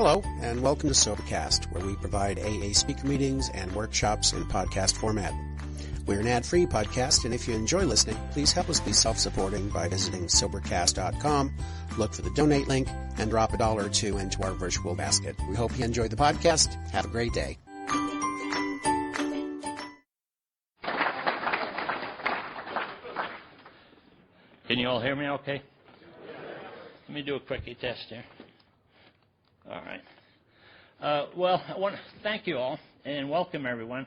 Hello, and welcome to Sobercast, where we provide AA speaker meetings and workshops in podcast format. We're an ad-free podcast, and if you enjoy listening, please help us be self-supporting by visiting Sobercast.com, look for the donate link, and drop $1 or $2 into our virtual basket. We hope you enjoyed the podcast. Have a great day. Can you all hear me okay? Let me do a quickie test here. All right. Well, I want to thank you all and welcome everyone.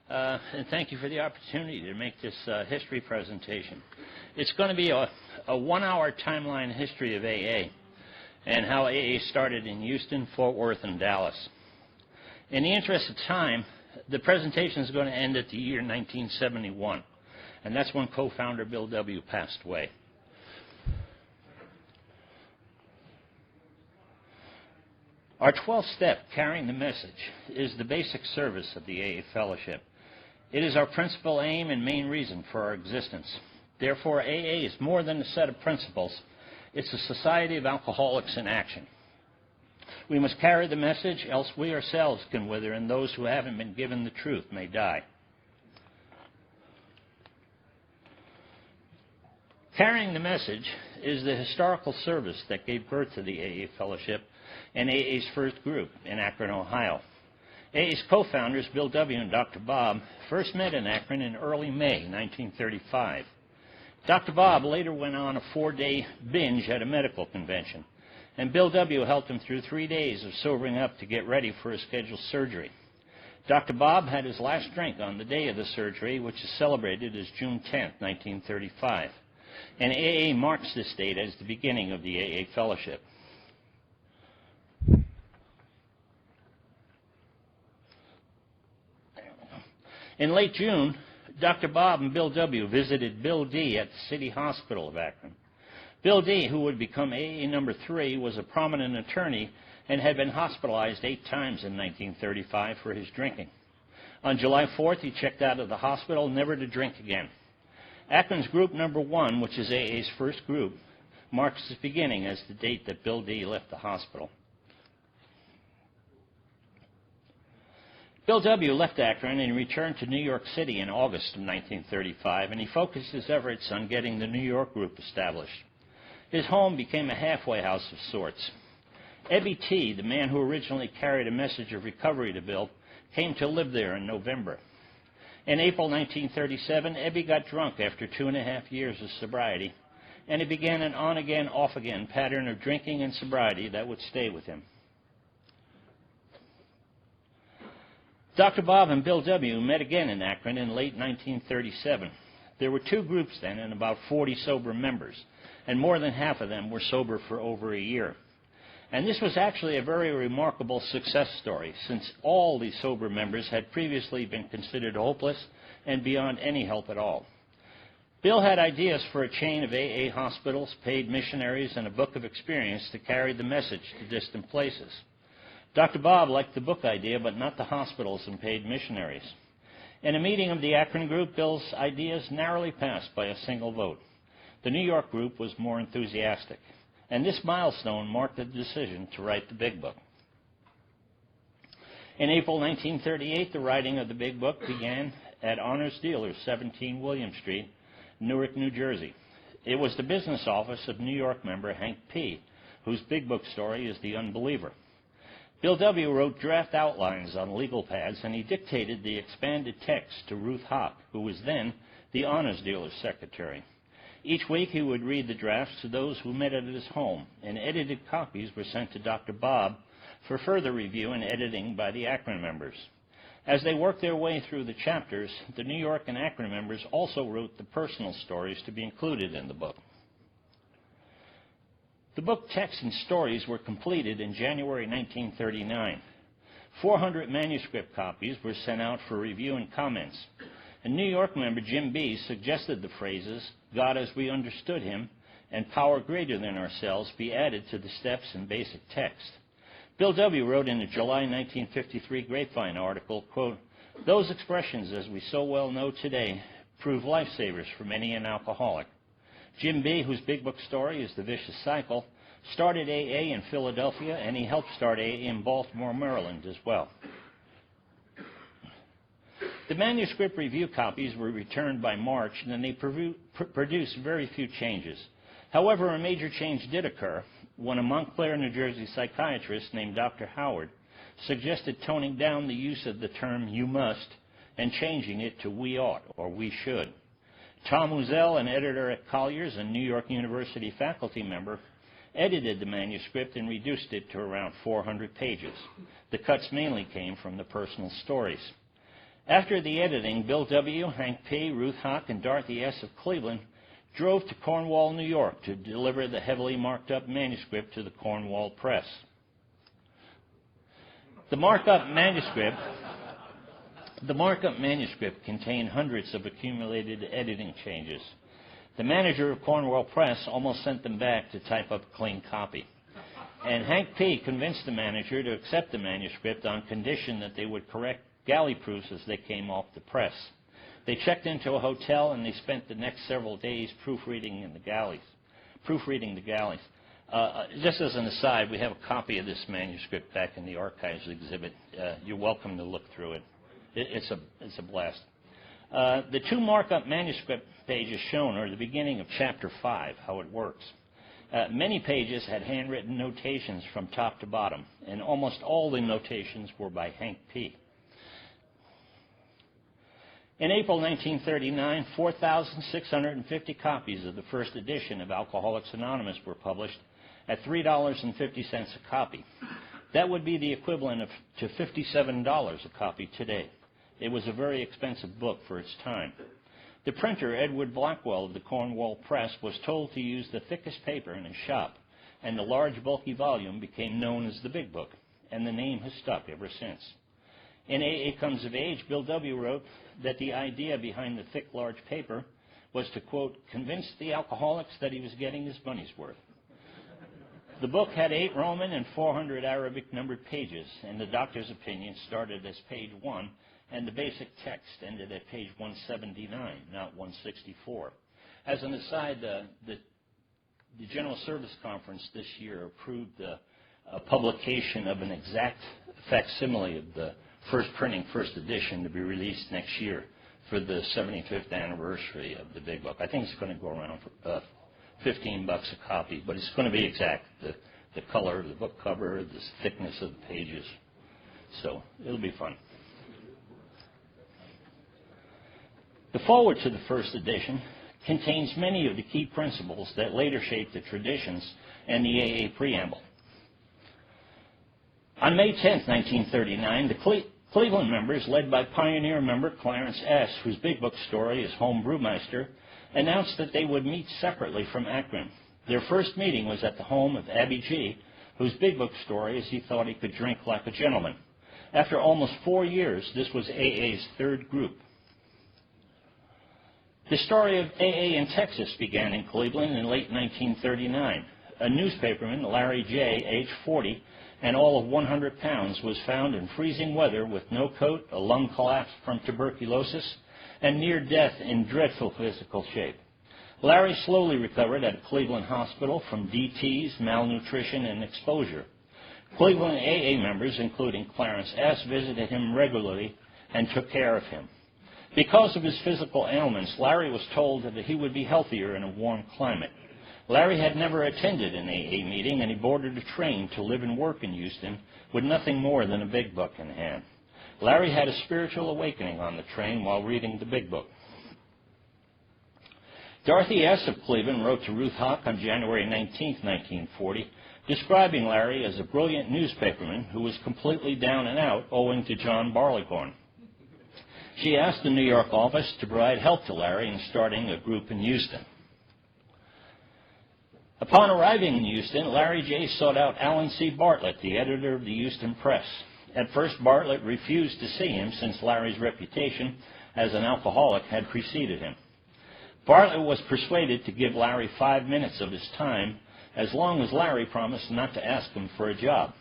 And thank you for the opportunity to make this history presentation. It's going to be a 1-hour timeline history of AA and how AA started in Houston, Fort Worth, and Dallas. In the interest of time, the presentation is going to end at the year 1971, and that's when co-founder Bill W. passed away. Our 12th step, carrying the message, is the basic service of the AA Fellowship. It is our principal aim and main reason for our existence. Therefore, AA is more than a set of principles. It's a society of alcoholics in action. We must carry the message, else we ourselves can wither, and those who haven't been given the truth may die. Carrying the message is the historical service that gave birth to the AA Fellowship and AA's first group in Akron, Ohio. AA's co-founders, Bill W. and Dr. Bob, first met in Akron in early May 1935. Dr. Bob later went on a 4-day binge at a medical convention, and Bill W. helped him through 3 days of sobering up to get ready for his scheduled surgery. Dr. Bob had his last drink on the day of the surgery, which is celebrated as June 10, 1935. And AA marks this date as the beginning of the AA Fellowship. In late June, Dr. Bob and Bill W. visited Bill D. at the City Hospital of Akron. Bill D., who would become AA number 3, was a prominent attorney and had been hospitalized 8 times in 1935 for his drinking. On July 4th, he checked out of the hospital, never to drink again. Akron's group number 1, which is AA's first group, marks its beginning as the date that Bill D. left the hospital. Bill W. left Akron and returned to New York City in August of 1935, and he focused his efforts on getting the New York group established. His home became a halfway house of sorts. Ebby T., the man who originally carried a message of recovery to Bill, came to live there in November. In April 1937, Ebby got drunk after 2.5 years of sobriety, and he began an on-again, off-again pattern of drinking and sobriety that would stay with him. Dr. Bob and Bill W. met again in Akron in late 1937. There were 2 groups then and about 40 sober members, and more than half of them were sober for over a year. And this was actually a very remarkable success story, since all these sober members had previously been considered hopeless and beyond any help at all. Bill had ideas for a chain of AA hospitals, paid missionaries, and a book of experience to carry the message to distant places. Dr. Bob liked the book idea, but not the hospitals and paid missionaries. In a meeting of the Akron group, Bill's ideas narrowly passed by a single vote. The New York group was more enthusiastic, and this milestone marked the decision to write the Big Book. In April 1938, the writing of the Big Book began at Honors Dealers, 17 William Street, Newark, New Jersey. It was the business office of New York member Hank P., whose Big Book story is The Unbeliever. Bill W. wrote draft outlines on legal pads, and he dictated the expanded text to Ruth Hock, who was then the Honors Dealer's secretary. Each week he would read the drafts to those who met at his home, and edited copies were sent to Dr. Bob for further review and editing by the Akron members. As they worked their way through the chapters, the New York and Akron members also wrote the personal stories to be included in the book. The book text and stories were completed in January 1939. 400 manuscript copies were sent out for review and comments. A New York member, Jim B., suggested the phrases, "God as we understood him," and "power greater than ourselves" be added to the steps and basic text. Bill W. wrote in a July 1953 Grapevine article, quote, "Those expressions, as we so well know today, prove lifesavers for many an alcoholic. Jim B., whose Big Book story is The Vicious Cycle, started AA in Philadelphia, and he helped start AA in Baltimore, Maryland as well. The manuscript review copies were returned by March, and then they produced very few changes. However, a major change did occur when a Montclair, New Jersey psychiatrist named Dr. Howard suggested toning down the use of the term "you must" and changing it to "we ought" or "we should." Tom Uzel, an editor at Collier's and New York University faculty member, edited the manuscript and reduced it to around 400 pages. The cuts mainly came from the personal stories. After the editing, Bill W., Hank P., Ruth Hock, and Dorothy S. of Cleveland drove to Cornwall, New York to deliver the heavily marked up manuscript to the Cornwall Press. The markup manuscript contained hundreds of accumulated editing changes. The manager of Cornwall Press almost sent them back to type up a clean copy. And Hank P. convinced the manager to accept the manuscript on condition that they would correct galley proofs as they came off the press. They checked into a hotel and they spent the next several days proofreading the galleys. Just as an aside, we have a copy of this manuscript back in the archives exhibit. You're welcome to look through it. It's a blast. The two markup manuscript pages shown are the beginning of Chapter 5, how it works. Many pages had handwritten notations from top to bottom, and almost all the notations were by Hank P. In April 1939, 4,650 copies of the first edition of Alcoholics Anonymous were published at $3.50 a copy. That would be the equivalent to $57 a copy today. It was a very expensive book for its time. The printer, Edward Blackwell of the Cornwall Press, was told to use the thickest paper in his shop, and the large, bulky volume became known as the Big Book, and the name has stuck ever since. In AA Comes of Age, Bill W. wrote that the idea behind the thick, large paper was to, quote, convince the alcoholics that he was getting his money's worth. The book had 8 Roman and 400 Arabic numbered pages, and the doctor's opinion started as page 1, and the basic text ended at page 179, not 164. As an aside, the General Service Conference this year approved the publication of an exact facsimile of the first printing, first edition, to be released next year for the 75th anniversary of the Big Book. I think it's going to go around for $15 a copy, but it's going to be exact, the color of the book cover, the thickness of the pages. So it'll be fun. The foreword to the first edition contains many of the key principles that later shaped the traditions and the AA preamble. On May 10, 1939, the Cleveland members, led by pioneer member Clarence S., whose Big Book story is Home Brewmeister, announced that they would meet separately from Akron. Their first meeting was at the home of Abby G., whose Big Book story is he thought he could drink like a gentleman. After almost 4 years, this was AA's third group. The story of AA in Texas began in Cleveland in late 1939. A newspaperman, Larry J., age 40, and all of 100 pounds, was found in freezing weather with no coat, a lung collapse from tuberculosis, and near death in dreadful physical shape. Larry slowly recovered at a Cleveland hospital from DTs, malnutrition, and exposure. Cleveland AA members, including Clarence S., visited him regularly and took care of him. Because of his physical ailments, Larry was told that he would be healthier in a warm climate. Larry had never attended an AA meeting, and he boarded a train to live and work in Houston with nothing more than a Big Book in hand. Larry had a spiritual awakening on the train while reading the Big Book. Dorothy S. of Cleveland wrote to Ruth Hock on January 19, 1940, describing Larry as a brilliant newspaperman who was completely down and out owing to John Barleycorn. She asked the New York office to provide help to Larry in starting a group in Houston. Upon arriving in Houston, Larry J. sought out Alan C. Bartlett, the editor of the Houston Press. At first, Bartlett refused to see him since Larry's reputation as an alcoholic had preceded him. Bartlett was persuaded to give Larry 5 minutes of his time, as long as Larry promised not to ask him for a job.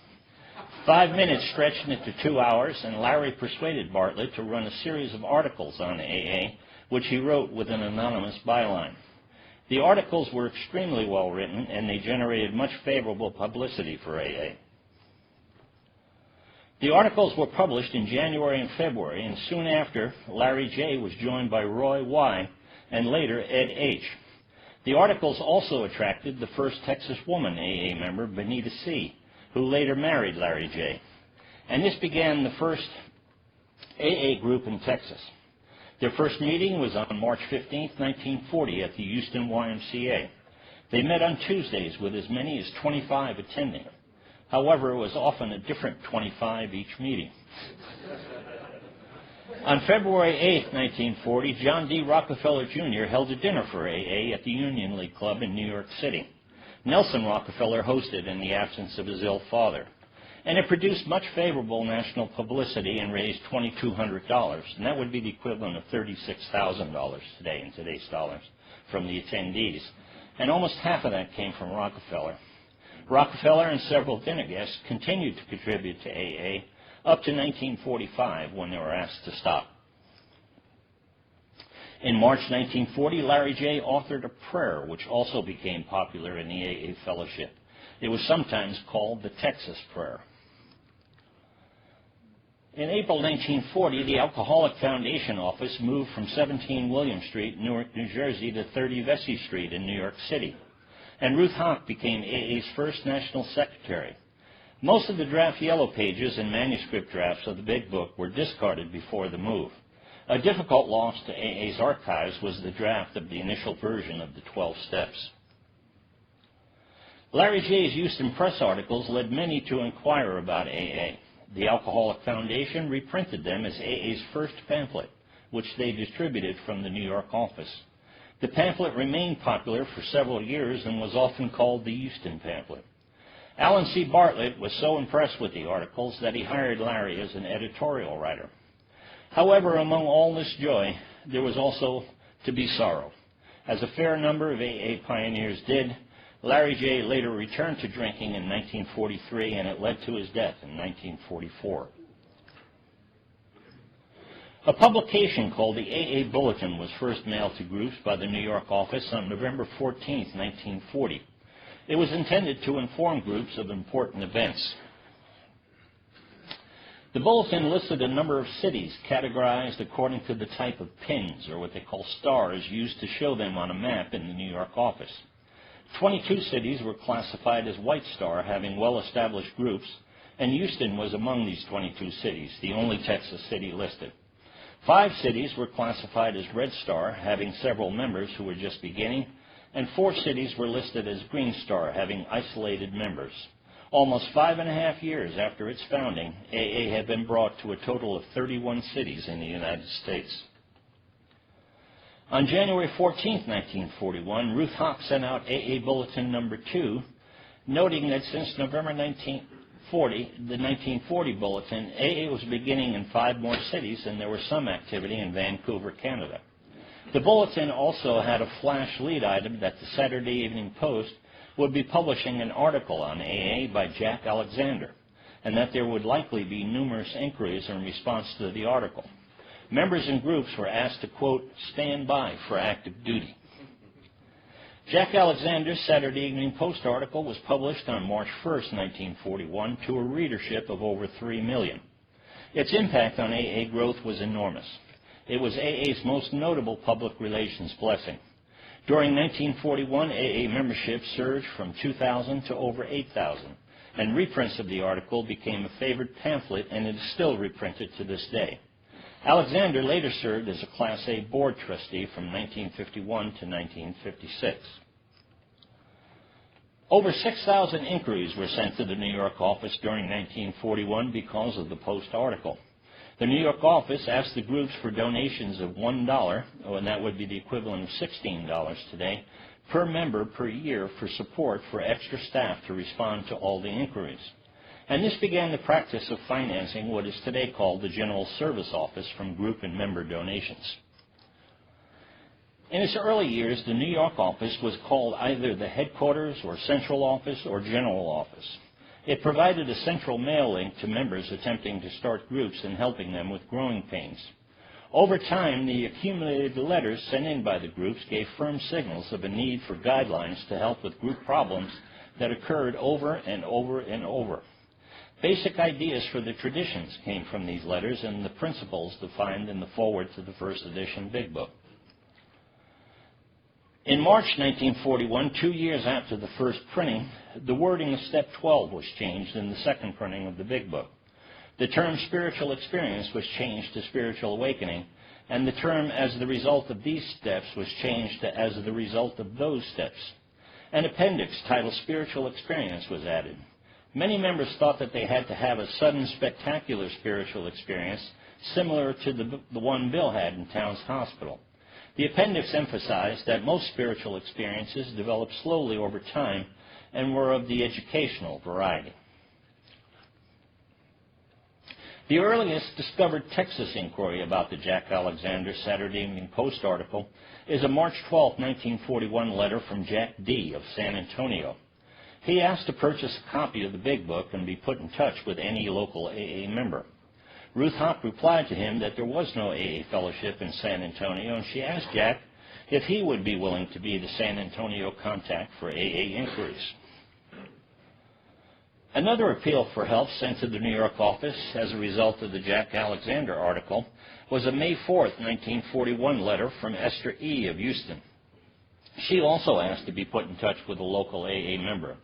5 minutes stretched into 2 hours, and Larry persuaded Bartlett to run a series of articles on AA, which he wrote with an anonymous byline. The articles were extremely well written, and they generated much favorable publicity for AA. The articles were published in January and February, and soon after, Larry J. was joined by Roy Y. and later Ed H. The articles also attracted the first Texas woman AA member, Benita C., who later married Larry J. And this began the first AA group in Texas. Their first meeting was on March 15, 1940, at the Houston YMCA. They met on Tuesdays with as many as 25 attending. However, it was often a different 25 each meeting. On February 8, 1940, John D. Rockefeller Jr. held a dinner for AA at the Union League Club in New York City. Nelson Rockefeller hosted in the absence of his ill father. And it produced much favorable national publicity and raised $2,200, and that would be the equivalent of $36,000 today in today's dollars from the attendees. And almost half of that came from Rockefeller. Rockefeller and several dinner guests continued to contribute to AA up to 1945 when they were asked to stop. In March 1940, Larry J. authored a prayer which also became popular in the AA fellowship. It was sometimes called the Texas Prayer. In April 1940, the Alcoholic Foundation office moved from 17 William Street, Newark, New Jersey, to 30 Vesey Street in New York City. And Ruth Hock became AA's first national secretary. Most of the draft yellow pages and manuscript drafts of the Big Book were discarded before the move. A difficult loss to AA's archives was the draft of the initial version of the 12 Steps. Larry J.'s Houston Press articles led many to inquire about AA. The Alcoholic Foundation reprinted them as AA's first pamphlet, which they distributed from the New York office. The pamphlet remained popular for several years and was often called the Houston pamphlet. Alan C. Bartlett was so impressed with the articles that he hired Larry as an editorial writer. However, among all this joy, there was also to be sorrow. As a fair number of AA pioneers did, Larry J. later returned to drinking in 1943, and it led to his death in 1944. A publication called the AA Bulletin was first mailed to groups by the New York office on November 14, 1940. It was intended to inform groups of important events. The bulletin listed a number of cities categorized according to the type of pins, or what they call stars, used to show them on a map in the New York office. 22 cities were classified as White Star, having well-established groups, and Houston was among these 22 cities, the only Texas city listed. 5 cities were classified as Red Star, having several members who were just beginning, and 4 cities were listed as Green Star, having isolated members. Almost 5.5 years after its founding, AA had been brought to a total of 31 cities in the United States. On January 14, 1941, Ruth Hock sent out AA Bulletin number 2, noting that since November 1940, the 1940 bulletin, AA was beginning in 5 more cities, and there was some activity in Vancouver, Canada. The bulletin also had a flash lead item that the Saturday Evening Post would be publishing an article on AA by Jack Alexander, and that there would likely be numerous inquiries in response to the article. Members and groups were asked to, quote, stand by for active duty. Jack Alexander's Saturday Evening Post article was published on March 1, 1941, to a readership of over 3 million. Its impact on AA growth was enormous. It was AA's most notable public relations blessing. During 1941, AA membership surged from 2,000 to over 8,000, and reprints of the article became a favored pamphlet, and it is still reprinted to this day. Alexander later served as a Class A board trustee from 1951 to 1956. Over 6,000 inquiries were sent to the New York office during 1941 because of the Post article. The New York office asked the groups for donations of $1, and that would be the equivalent of $16 today, per member per year for support for extra staff to respond to all the inquiries. And this began the practice of financing what is today called the General Service Office from group and member donations. In its early years, the New York office was called either the headquarters or central office or general office. It provided a central mail link to members attempting to start groups and helping them with growing pains. Over time, the accumulated letters sent in by the groups gave firm signals of a need for guidelines to help with group problems that occurred over and over and over. Basic ideas for the traditions came from these letters and the principles defined in the foreword to the first edition Big Book. In March 1941, 2 years after the first printing, the wording of Step 12 was changed in the second printing of the Big Book. The term spiritual experience was changed to spiritual awakening, and the term as the result of these steps was changed to as the result of those steps. An appendix titled Spiritual Experience was added. Many members thought that they had to have a sudden, spectacular spiritual experience similar to the one Bill had in Towns Hospital. The appendix emphasized that most spiritual experiences developed slowly over time and were of the educational variety. The earliest discovered Texas inquiry about the Jack Alexander Saturday Evening Post article is a March 12, 1941 letter from Jack D. of San Antonio. He asked to purchase a copy of the Big Book and be put in touch with any local AA member. Ruth Hawk replied to him that there was no AA fellowship in San Antonio, and she asked Jack if he would be willing to be the San Antonio contact for AA inquiries. Another appeal for help sent to the New York office as a result of the Jack Alexander article was a May 4, 1941 letter from Esther E. of Houston. She also asked to be put in touch with a local AA member.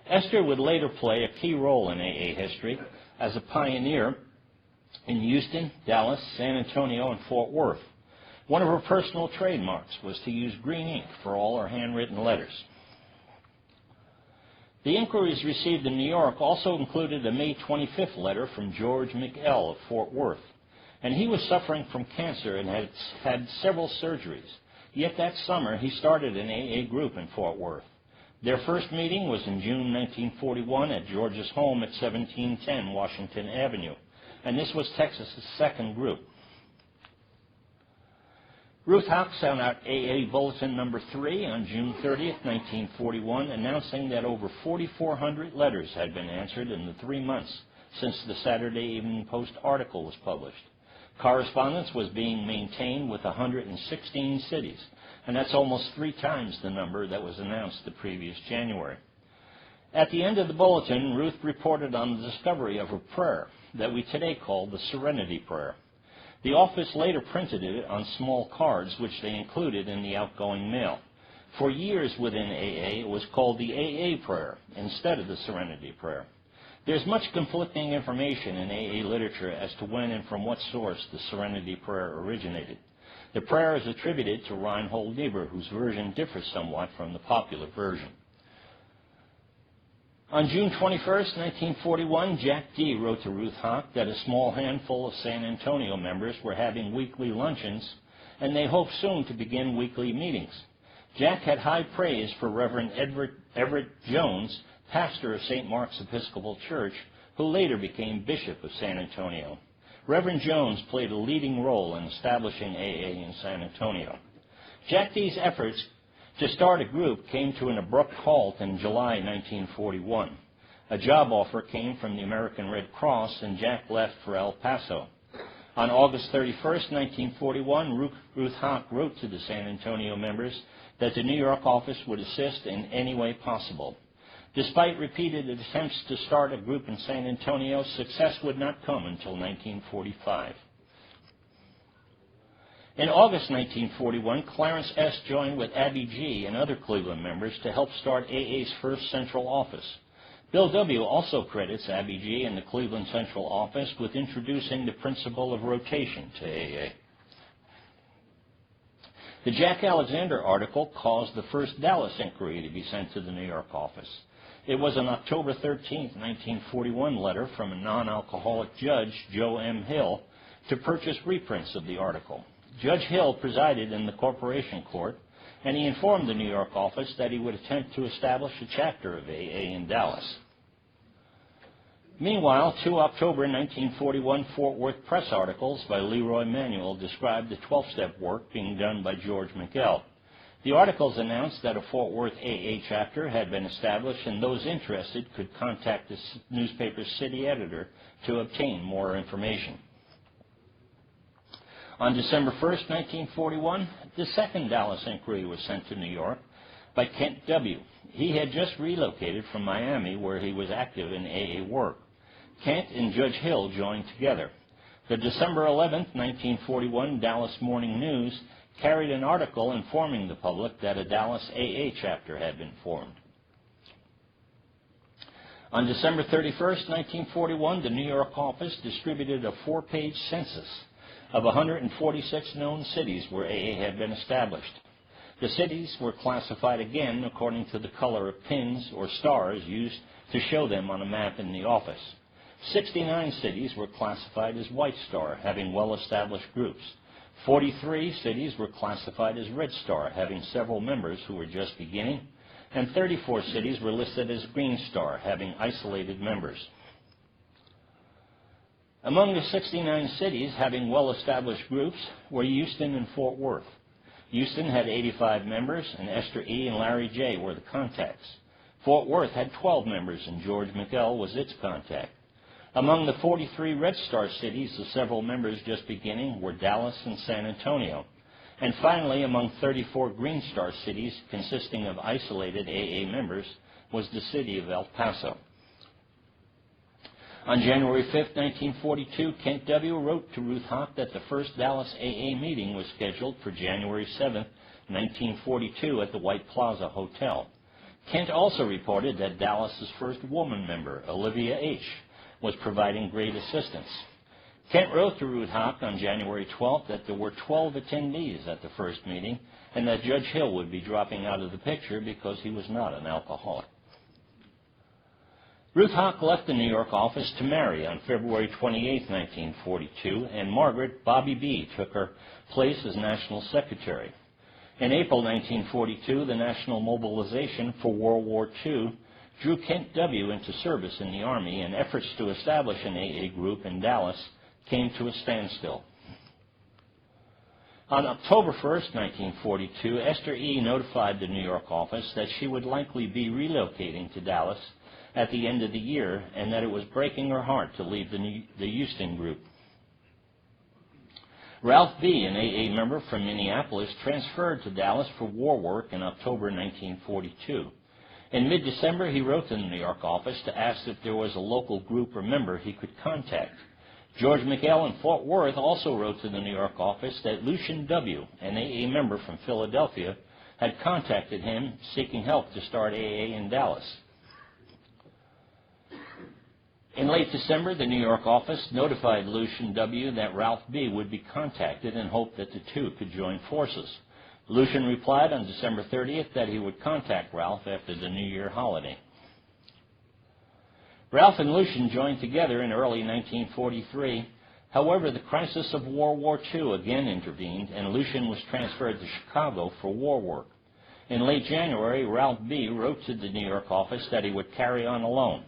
Esther would later play a key role in AA history as a pioneer in Houston, Dallas, San Antonio, and Fort Worth. One of her personal trademarks was to use green ink for all her handwritten letters. The inquiries received in New York also included a May 25th letter from George McL of Fort Worth, and he was suffering from cancer and had had several surgeries. Yet that summer, he started an AA group in Fort Worth. Their first meeting was in June 1941 at George's home at 1710 Washington Avenue, and this was Texas's second group. Ruth Hawk sent out AA Bulletin Number 3 on June 30, 1941, announcing that over 4,400 letters had been answered in the 3 months since the Saturday Evening Post article was published. Correspondence was being maintained with 116 cities, and that's almost 3 times the number that was announced the previous January. At the end of the bulletin, Ruth reported on the discovery of a prayer that we today call the Serenity Prayer. The office later printed it on small cards, which they included in the outgoing mail. For years within AA, it was called the AA Prayer instead of the Serenity Prayer. There's much conflicting information in AA literature as to when and from what source the Serenity Prayer originated. The prayer is attributed to Reinhold Niebuhr, whose version differs somewhat from the popular version. On June 21, 1941, Jack D. wrote to Ruth Hawk that a small handful of San Antonio members were having weekly luncheons, and they hoped soon to begin weekly meetings. Jack had high praise for Reverend Everett Jones, pastor of St. Mark's Episcopal Church, who later became Bishop of San Antonio. Reverend Jones played a leading role in establishing AA in San Antonio. Jack D.'s efforts to start a group came to an abrupt halt in July 1941. A job offer came from the American Red Cross, and Jack left for El Paso. On August 31, 1941, Ruth Hawk wrote to the San Antonio members that the New York office would assist in any way possible. Despite repeated attempts to start a group in San Antonio, success would not come until 1945. In August 1941, Clarence S. joined with Abby G. and other Cleveland members to help start AA's first central office. Bill W. also credits Abby G. and the Cleveland Central Office with introducing the principle of rotation to AA. The Jack Alexander article caused the first Dallas inquiry to be sent to the New York office. It was an October 13, 1941 letter from a non-alcoholic judge, Joe M. Hill, to purchase reprints of the article. Judge Hill presided in the corporation court, and he informed the New York office that he would attempt to establish a chapter of AA in Dallas. Meanwhile, 2 October 1941 Fort Worth press articles by Leroy Manuel described the 12-step work being done by George McL. The articles announced that a Fort Worth AA chapter had been established, and those interested could contact the newspaper's city editor to obtain more information. On December 1st, 1941, the second Dallas inquiry was sent to New York by Kent W. He had just relocated from Miami, where he was active in AA work. Kent and Judge Hill joined together. The December 11th, 1941 Dallas Morning News carried an article informing the public that a Dallas AA chapter had been formed. On December 31st, 1941, the New York office distributed a 4-page census of 146 known cities where AA had been established. The cities were classified again according to the color of pins or stars used to show them on a map in the office. 69 cities were classified as White Star, having well-established groups. 43 cities were classified as Red Star, having several members who were just beginning, and 34 cities were listed as Green Star, having isolated members. Among the 69 cities having well-established groups were Houston and Fort Worth. Houston had 85 members, and Esther E. and Larry J. were the contacts. Fort Worth had 12 members, and George McL was its contact. Among the 43 Red Star cities, the several members just beginning were Dallas and San Antonio. And finally, among 34 Green Star cities, consisting of isolated AA members, was the city of El Paso. On January 5, 1942, Kent W. wrote to Ruth Hawk that the first Dallas AA meeting was scheduled for January 7, 1942 at the White Plaza Hotel. Kent also reported that Dallas's first woman member, Olivia H., was providing great assistance. Kent wrote to Ruth Hawk on January 12th that there were 12 attendees at the first meeting and that Judge Hill would be dropping out of the picture because he was not an alcoholic. Ruth Hawk left the New York office to marry on February 28, 1942, and Margaret Bobby B. took her place as National Secretary. In April 1942, the National Mobilization for World War II drew Kent W. into service in the Army, and efforts to establish an AA group in Dallas came to a standstill. On October 1, 1942, Esther E. notified the New York office that she would likely be relocating to Dallas at the end of the year, and that it was breaking her heart to leave the Houston group. Ralph B., an AA member from Minneapolis, transferred to Dallas for war work in October 1942. In mid-December, he wrote to the New York office to ask if there was a local group or member he could contact. George McL in Fort Worth also wrote to the New York office that Lucian W., an AA member from Philadelphia, had contacted him seeking help to start AA in Dallas. In late December, the New York office notified Lucian W. that Ralph B. would be contacted and hoped that the two could join forces. Lucian replied on December 30th that he would contact Ralph after the New Year holiday. Ralph and Lucian joined together in early 1943. However, the crisis of World War II again intervened, and Lucian was transferred to Chicago for war work. In late January, Ralph B. wrote to the New York office that he would carry on alone.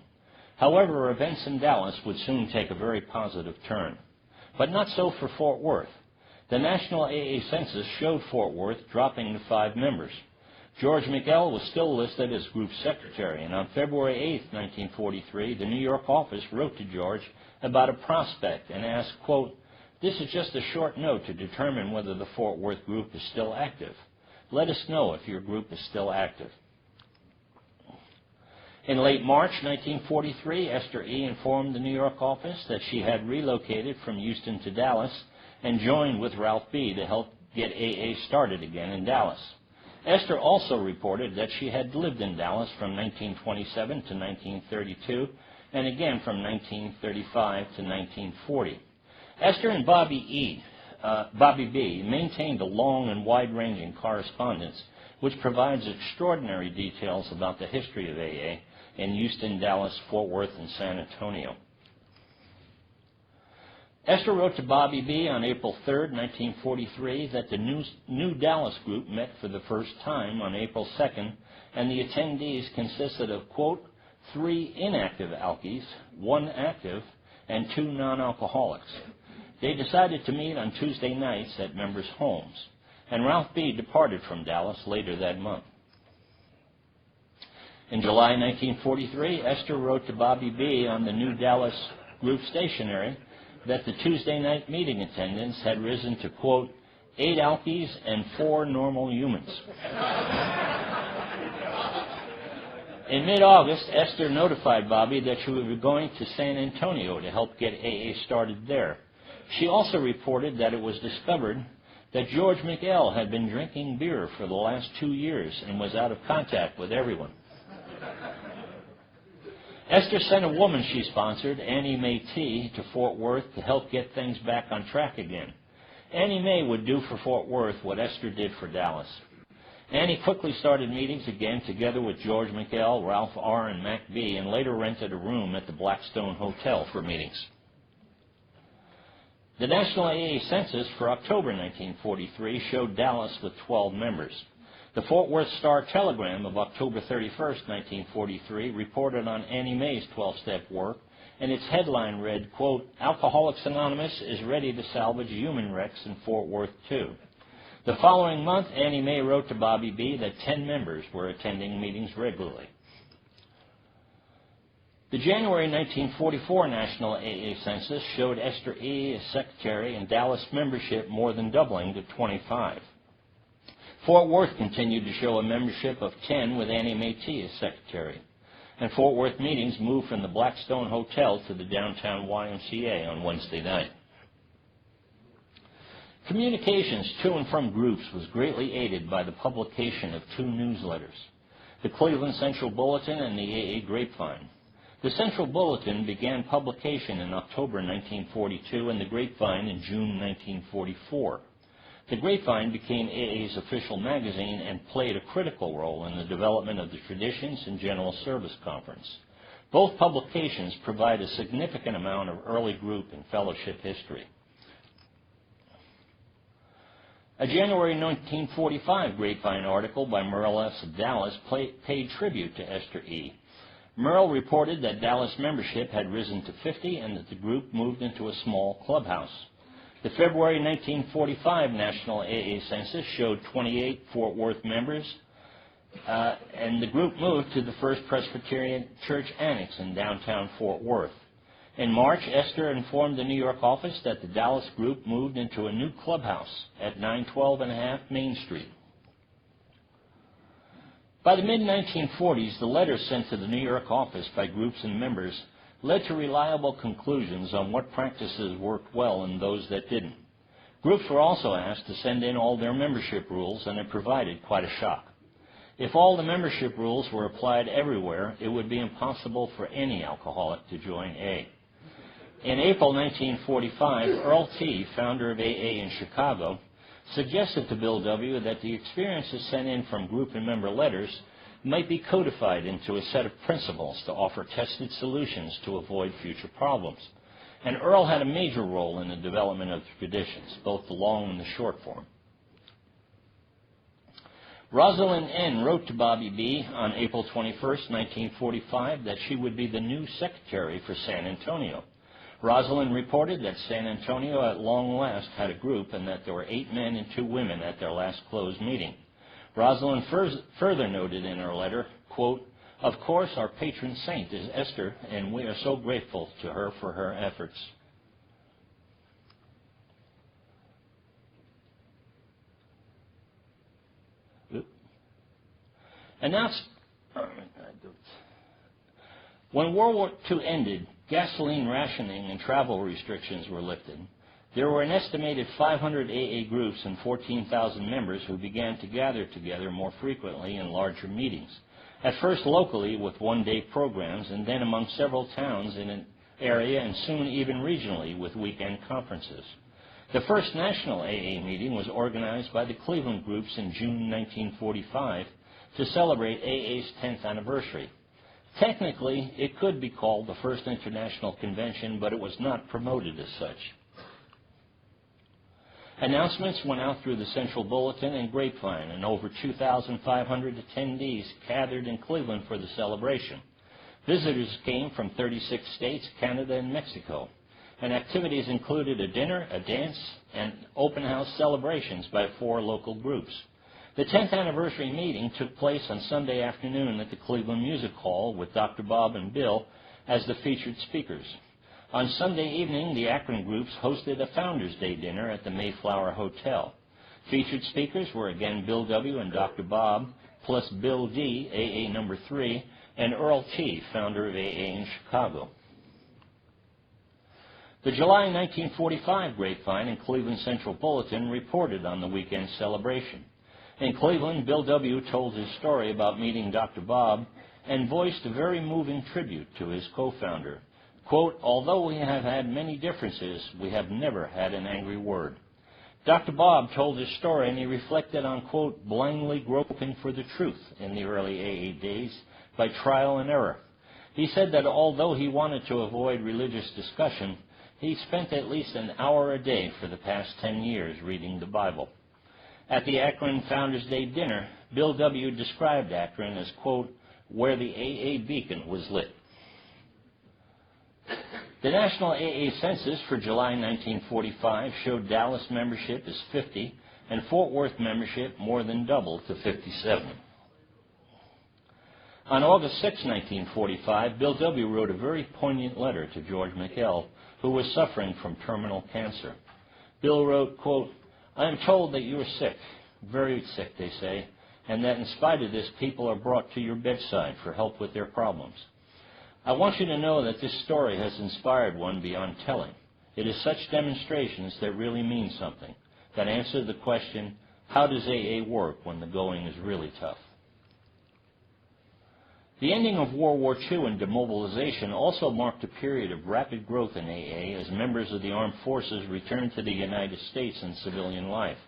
However, events in Dallas would soon take a very positive turn. But not so for Fort Worth. The National AA Census showed Fort Worth dropping to 5 members. George McL was still listed as group secretary, and on February 8, 1943, the New York office wrote to George about a prospect and asked, quote, "This is just a short note to determine whether the Fort Worth group is still active. Let us know if your group is still active." In late March 1943, Esther E. informed the New York office that she had relocated from Houston to Dallas and joined with Ralph B. to help get AA started again in Dallas. Esther also reported that she had lived in Dallas from 1927 to 1932 and again from 1935 to 1940. Esther and Bobby B. maintained a long and wide-ranging correspondence which provides extraordinary details about the history of AA in Houston, Dallas, Fort Worth, and San Antonio. Esther wrote to Bobby B. on April 3, 1943, that the new Dallas group met for the first time on April 2nd, and the attendees consisted of, quote, 3 inactive alkies, 1 active, and 2 non-alcoholics. They decided to meet on Tuesday nights at members' homes, and Ralph B. departed from Dallas later that month. In July 1943, Esther wrote to Bobby B. on the new Dallas group stationery that the Tuesday night meeting attendance had risen to, quote, 8 alkies and 4 normal humans. In mid-August, Esther notified Bobby that she would be going to San Antonio to help get AA started there. She also reported that it was discovered that George McL had been drinking beer for the last 2 years and was out of contact with everyone. Esther sent a woman she sponsored, Annie Mae T., to Fort Worth to help get things back on track again. Annie Mae would do for Fort Worth what Esther did for Dallas. Annie quickly started meetings again together with George McL, Ralph R., and Mac B., and later rented a room at the Blackstone Hotel for meetings. The National AA Census for October 1943 showed Dallas with 12 members. The Fort Worth Star-Telegram of October 31, 1943, reported on Annie Mae's 12-step work, and its headline read, quote, Alcoholics Anonymous is ready to salvage human wrecks in Fort Worth, too. The following month, Annie Mae wrote to Bobby B. that 10 members were attending meetings regularly. The January 1944 National AA Census showed Esther E. as secretary and Dallas membership more than doubling to 25. Fort Worth continued to show a membership of 10 with Annie Mae T. as secretary. And Fort Worth meetings moved from the Blackstone Hotel to the downtown YMCA on Wednesday night. Communications to and from groups was greatly aided by the publication of 2 newsletters, the Cleveland Central Bulletin and the AA Grapevine. The Central Bulletin began publication in October 1942 and the Grapevine in June 1944. The Grapevine became AA's official magazine and played a critical role in the development of the Traditions and General Service Conference. Both publications provide a significant amount of early group and fellowship history. A January 1945 Grapevine article by Merle S. of Dallas paid tribute to Esther E. Merle reported that Dallas membership had risen to 50 and that the group moved into a small clubhouse. The February 1945 National AA Census showed 28 Fort Worth members, and the group moved to the First Presbyterian Church Annex in downtown Fort Worth. In March, Esther informed the New York office that the Dallas group moved into a new clubhouse at 912.5 Main Street. By the mid-1940s, the letters sent to the New York office by groups and members led to reliable conclusions on what practices worked well and those that didn't. Groups were also asked to send in all their membership rules, and it provided quite a shock. If all the membership rules were applied everywhere, it would be impossible for any alcoholic to join A. In April 1945, Earl T., founder of AA in Chicago, suggested to Bill W. that the experiences sent in from group and member letters might be codified into a set of principles to offer tested solutions to avoid future problems. And Earl had a major role in the development of the traditions, both the long and the short form. Rosalind N. wrote to Bobby B. on April 21, 1945, that she would be the new secretary for San Antonio. Rosalind reported that San Antonio at long last had a group and that there were 8 men and 2 women at their last closed meeting. Rosalind further noted in her letter, quote, Of course, our patron saint is Esther, and we are so grateful to her for her efforts. When World War II ended, gasoline rationing and travel restrictions were lifted. There were an estimated 500 AA groups and 14,000 members who began to gather together more frequently in larger meetings, at first locally with one-day programs, and then among several towns in an area, and soon even regionally with weekend conferences. The first national AA meeting was organized by the Cleveland groups in June 1945 to celebrate AA's 10th anniversary. Technically, it could be called the First International Convention, but it was not promoted as such. Announcements went out through the Central Bulletin and Grapevine, and over 2,500 attendees gathered in Cleveland for the celebration. Visitors came from 36 states, Canada, and Mexico, and activities included a dinner, a dance, and open house celebrations by 4 local groups. The 10th anniversary meeting took place on Sunday afternoon at the Cleveland Music Hall with Dr. Bob and Bill as the featured speakers. On Sunday evening, the Akron groups hosted a Founders Day dinner at the Mayflower Hotel. Featured speakers were again Bill W. and Dr. Bob, plus Bill D., AA number 3, and Earl T., founder of AA in Chicago. The July 1945 Grapevine and Cleveland Central Bulletin reported on the weekend celebration. In Cleveland, Bill W. told his story about meeting Dr. Bob and voiced a very moving tribute to his co-founder. Quote, "Although we have had many differences, we have never had an angry word." Dr. Bob told his story, and he reflected on, quote, "blindly groping for the truth in the early AA days by trial and error." He said that although he wanted to avoid religious discussion, he spent at least an hour a day for the past 10 years reading the Bible. At the Akron Founders Day dinner, Bill W. described Akron as, quote, "where the AA beacon was lit." The National AA Census for July 1945 showed Dallas membership as 50 and Fort Worth membership more than doubled to 57. On August 6, 1945, Bill W. wrote a very poignant letter to George McL, who was suffering from terminal cancer. Bill wrote, quote, "I am told that you are sick, very sick, they say, and that in spite of this, people are brought to your bedside for help with their problems. I want you to know that this story has inspired one beyond telling. It is such demonstrations that really mean something, that answer the question, how does AA work when the going is really tough?" The ending of World War II and demobilization also marked a period of rapid growth in AA as members of the armed forces returned to the United States in civilian life.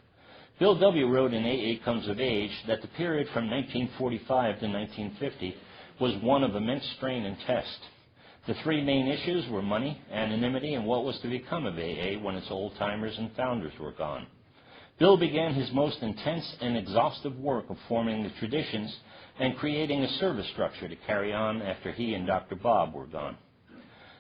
Bill W. wrote in AA Comes of Age that the period from 1945 to 1950 was one of immense strain and test. The three main issues were money, anonymity, and what was to become of AA when its old-timers and founders were gone. Bill began his most intense and exhaustive work of forming the traditions and creating a service structure to carry on after he and Dr. Bob were gone.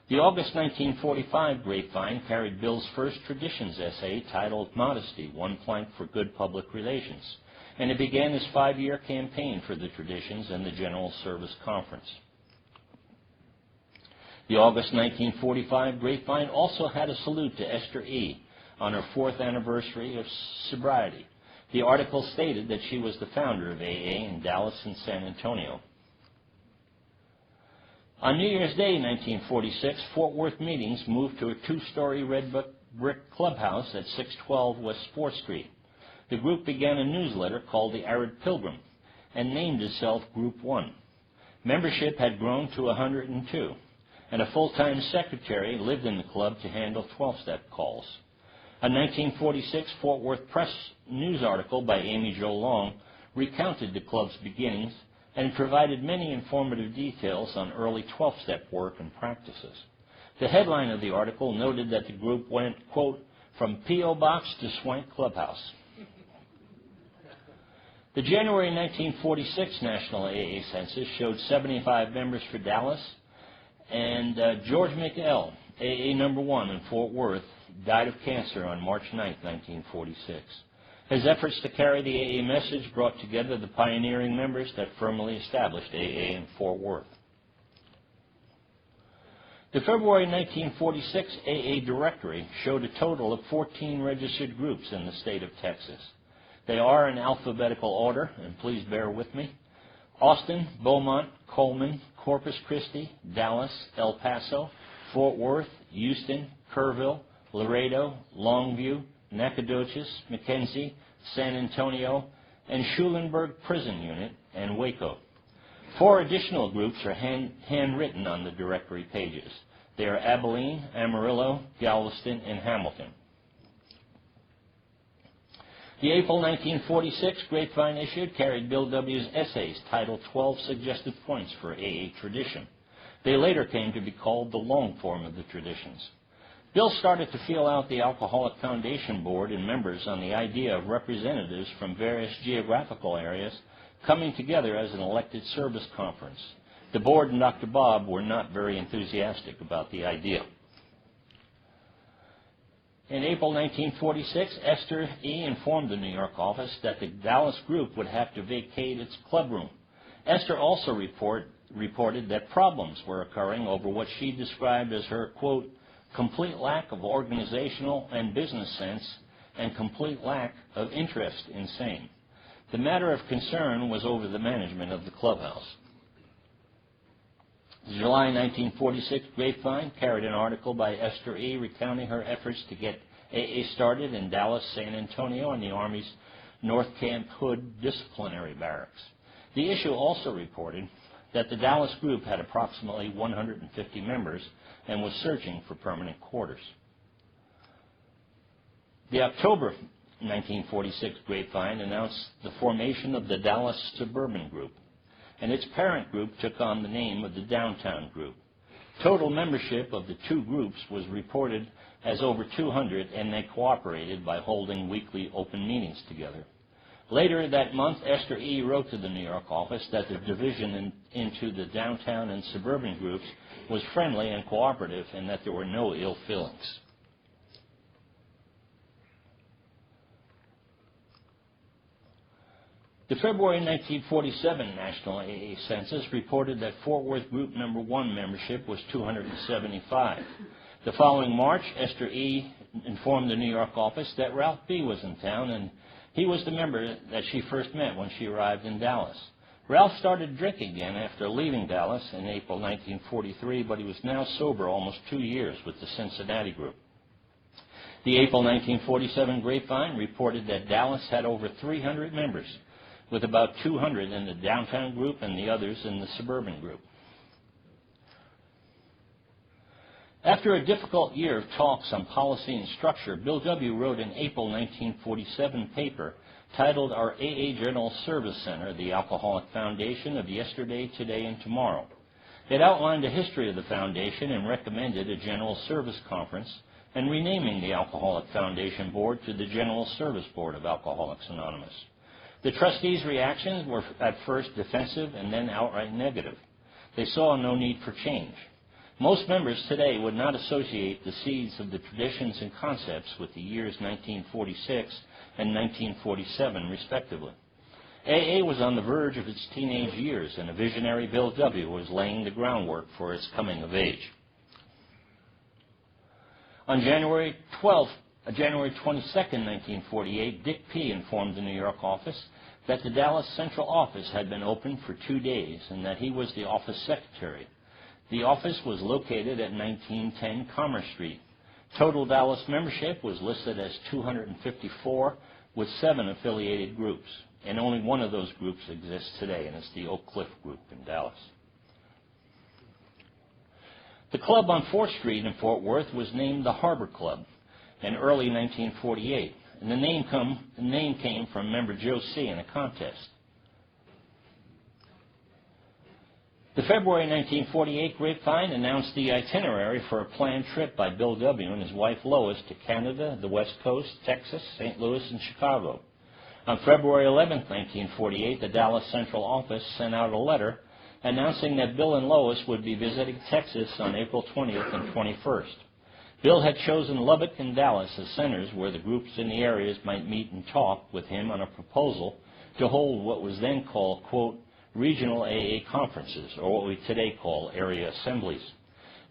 The August 1945 Grapevine carried Bill's first traditions essay titled Modesty, One Plank for Good Public Relations, and it began his 5-year campaign for the traditions and the General Service Conference. The August 1945 Grapevine also had a salute to Esther E. on her 4th anniversary of sobriety. The article stated that she was the founder of AA in Dallas and San Antonio. On New Year's Day 1946, Fort Worth meetings moved to a 2-story red brick clubhouse at 612 West 4th Street. The group began a newsletter called the Arid Pilgrim and named itself Group 1. Membership had grown to 102, and a full-time secretary lived in the club to handle 12-step calls. A 1946 Fort Worth Press news article by Amy Jo Long recounted the club's beginnings and provided many informative details on early 12-step work and practices. The headline of the article noted that the group went, quote, "from P.O. Box to Swank Clubhouse." The January 1946 National AA Census showed 75 members for Dallas, and George McL, AA number 1 in Fort Worth, died of cancer on March 9, 1946. His efforts to carry the AA message brought together the pioneering members that firmly established AA in Fort Worth. The February 1946 AA directory showed a total of 14 registered groups in the state of Texas. They are in alphabetical order, and please bear with me: Austin, Beaumont, Coleman, Corpus Christi, Dallas, El Paso, Fort Worth, Houston, Kerrville, Laredo, Longview, Nacogdoches, McKenzie, San Antonio, and Schulenburg Prison Unit, and Waco. 4 additional groups are handwritten on the directory pages. They are Abilene, Amarillo, Galveston, and Hamilton. The April 1946 Grapevine issue carried Bill W.'s essays titled 12 Suggested Points for AA Tradition. They later came to be called the long form of the traditions. Bill started to feel out the Alcoholic Foundation Board and members on the idea of representatives from various geographical areas coming together as an elected service conference. The board and Dr. Bob were not very enthusiastic about the idea. In April 1946, Esther E. informed the New York office that the Dallas group would have to vacate its clubroom. Esther also reported that problems were occurring over what she described as her, quote, complete lack of organizational and business sense, and complete lack of interest in same. The matter of concern was over the management of the clubhouse. The July 1946 Grapevine carried an article by Esther E. recounting her efforts to get AA started in Dallas, San Antonio, and the Army's North Camp Hood disciplinary barracks. The issue also reported that the Dallas group had approximately 150 members and was searching for permanent quarters. The October 1946 Grapevine announced the formation of the Dallas Suburban Group, and its parent group took on the name of the Downtown Group. Total membership of the two groups was reported as over 200, and they cooperated by holding weekly open meetings together. Later that month, Esther E. wrote to the New York office that the division into the downtown and suburban groups was friendly and cooperative, and that there were no ill feelings. The February 1947 National AA Census reported that Fort Worth Group Number 1 membership was 275. The following March, Esther E. informed the New York office that Ralph B. was in town, and he was the member that she first met when she arrived in Dallas. Ralph started drinking again after leaving Dallas in April 1943, but he was now sober almost 2 years with the Cincinnati group. The April 1947 Grapevine reported that Dallas had over 300 members, with about 200 in the downtown group and the others in the suburban group. After a difficult year of talks on policy and structure, Bill W. wrote an April 1947 paper titled Our AA General Service Center, the Alcoholic Foundation of Yesterday, Today, and Tomorrow. It outlined the history of the foundation and recommended a General Service Conference and renaming the Alcoholic Foundation Board to the General Service Board of Alcoholics Anonymous. The trustees' reactions were at first defensive and then outright negative. They saw no need for change. Most members today would not associate the seeds of the traditions and concepts with the years 1946 and 1947, respectively. AA was on the verge of its teenage years, and a visionary Bill W. was laying the groundwork for its coming of age. On January 22, 1948, Dick P. informed the New York office that the Dallas Central Office had been open for 2 days and that he was the office secretary. The office was located at 1910 Commerce Street. Total Dallas membership was listed as 254, with 7 affiliated groups, and only one of those groups exists today, and it's the Oak Cliff Group in Dallas. The club on 4th Street in Fort Worth was named the Harbor Club in early 1948, and the name came from member Joe C. in a contest. The February 1948 Grapevine announced the itinerary for a planned trip by Bill W. and his wife Lois to Canada, the West Coast, Texas, St. Louis, and Chicago. On February 11, 1948, the Dallas Central Office sent out a letter announcing that Bill and Lois would be visiting Texas on April 20th and 21st. Bill had chosen Lubbock and Dallas as centers where the groups in the areas might meet and talk with him on a proposal to hold what was then called, quote, regional AA conferences, or what we today call area assemblies.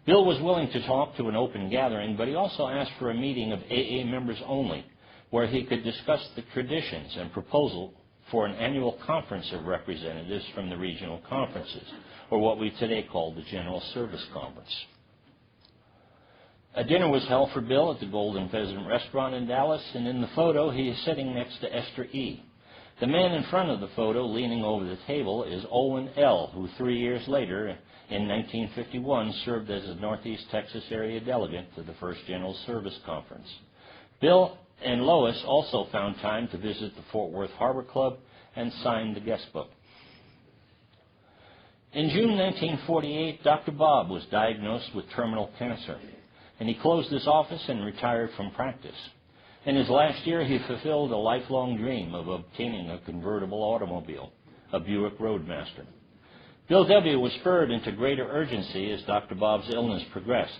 Bill was willing to talk to an open gathering, but he also asked for a meeting of AA members only, where he could discuss the traditions and proposal for an annual conference of representatives from the regional conferences, or what we today call the General Service Conference. A dinner was held for Bill at the Golden Pheasant Restaurant in Dallas, and in the photo he is sitting next to Esther E. The man in front of the photo, leaning over the table, is Owen L., who 3 years later, in 1951, served as a Northeast Texas area delegate to the First General Service Conference. Bill and Lois also found time to visit the Fort Worth Harbor Club and signed the guest book. In June 1948, Dr. Bob was diagnosed with terminal cancer, and he closed his office and retired from practice. In his last year, he fulfilled a lifelong dream of obtaining a convertible automobile, a Buick Roadmaster. Bill W. was spurred into greater urgency as Dr. Bob's illness progressed,